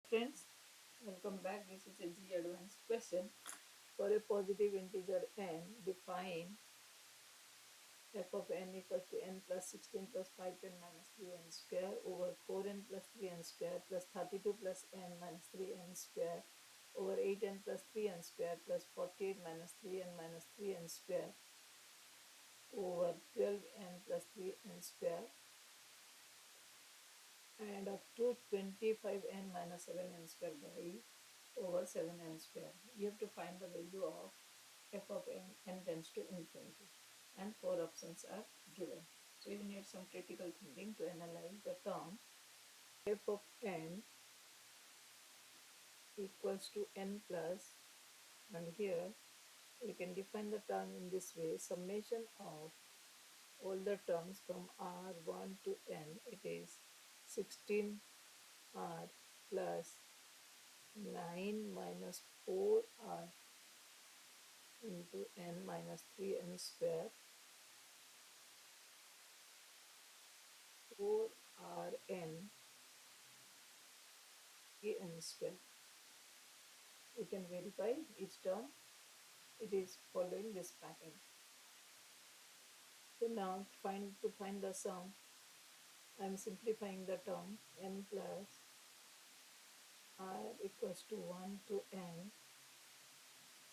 Friends, welcome back. This is a JEE Advanced question. For a positive integer n, define f of n equals to n plus 16 plus 5n minus 3n square over 4n plus 3n square plus 32 plus n minus 3n square over 8n plus 3n square plus 48 minus 3n minus 3n square over 12n plus 3n square and up to 25n minus 7n square by over 7n square. You have to find the value of f of n tends to infinity, and 4 options are given. So you need some critical thinking to analyze the term f of n equals to n plus, and here we can define the term in this way: summation of all the terms from r1 to n. It is 16r plus 9 minus 4r into n minus 3n square 4rn n square. We can verify each term. It is following this pattern. So now to find the sum, I am simplifying the term n plus r equals to 1 to n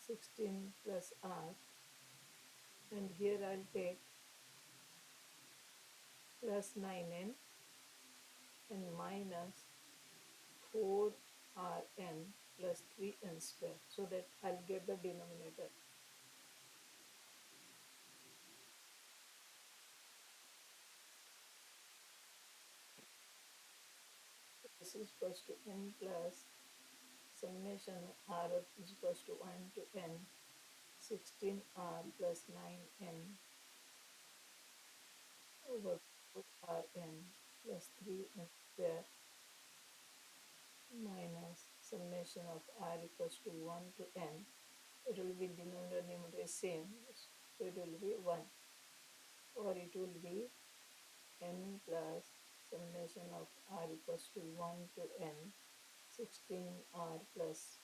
16 plus r, and here I'll take plus 9n and minus 4rn plus 3n square, so that I'll get the denominator. This is equals to n plus summation r is equals to 1 to n 16r plus 9n over 4rn plus 3n square minus summation of r equals to 1 to n. It will be denominator numerator same, so it will be 1, or it will be n plus summation of r equals to 1 to n 16r plus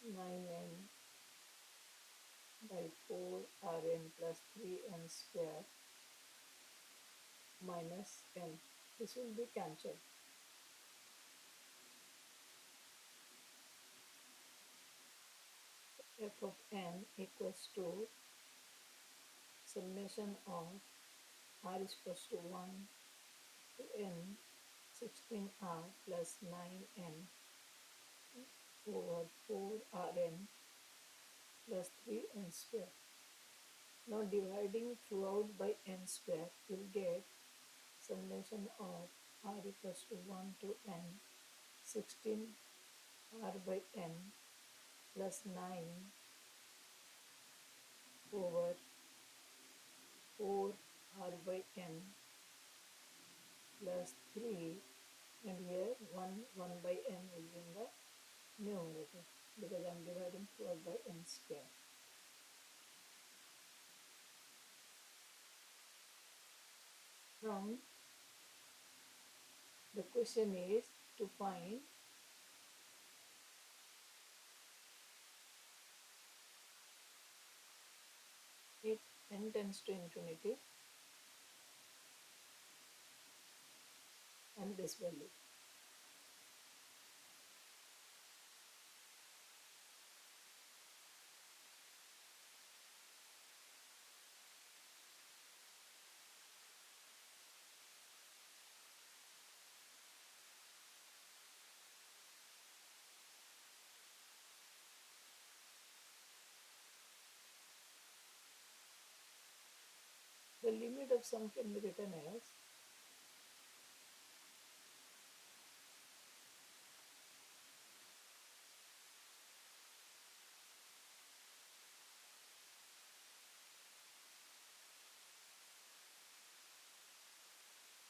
9n by 4rn plus 3n square minus n. This will be cancelled. F of n equals to summation of r is equals to 1 to n 16r plus 9n over 4rn plus 3n square. Now dividing throughout by n square, we'll get summation of r equals to 1 to n 16r by n plus 9 over 4r by n plus 3, and here 1 by n will be in the numerator because I am dividing throughout by n square. Now the question is to find if n tends to infinity and this value. The limit of sum can be written as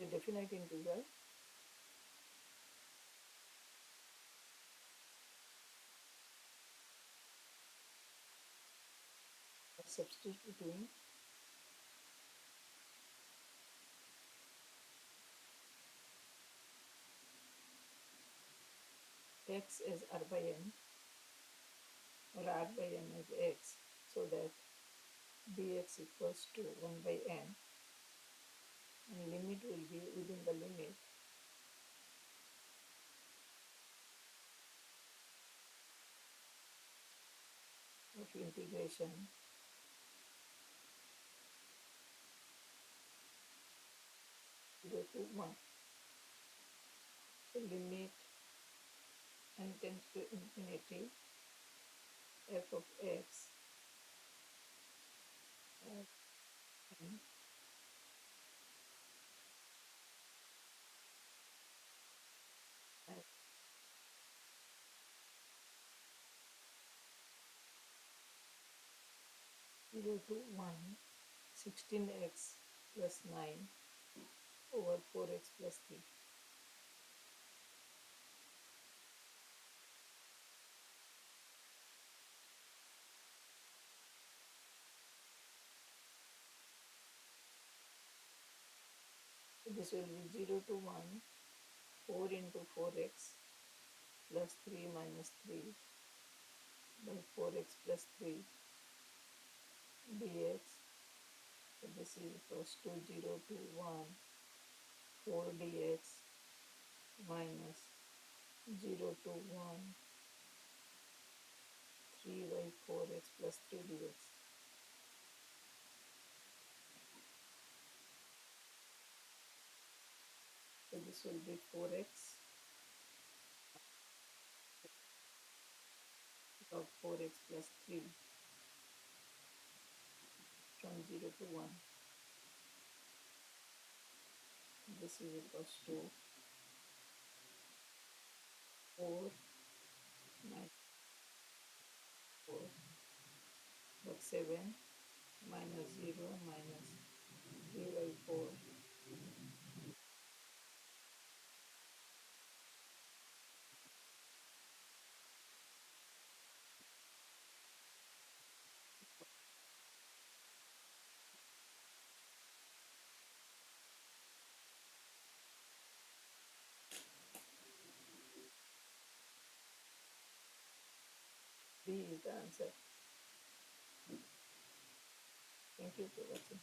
a definite integral substituting x as r by n or r by n as x, so that dx equals to 1 by n, and limit will be within the limit of integration 0 to 1. So limit n tends to infinity f of x of n at 0 to 1, 16x plus 9 over 4x plus 3. So this will be 0 to 1, 4 into 4x plus 3 minus 3 by 4x plus 3 dx. So this is equals to 0 to 1, 4 dx minus 0 to 1, 3 by 4x plus 3 dx. So this will be 4x of 4x plus 3 from 0 to 1. This is equals to 4 minus 4, but 7 minus 0 minus 3 by 4. B is the answer. Thank you for watching.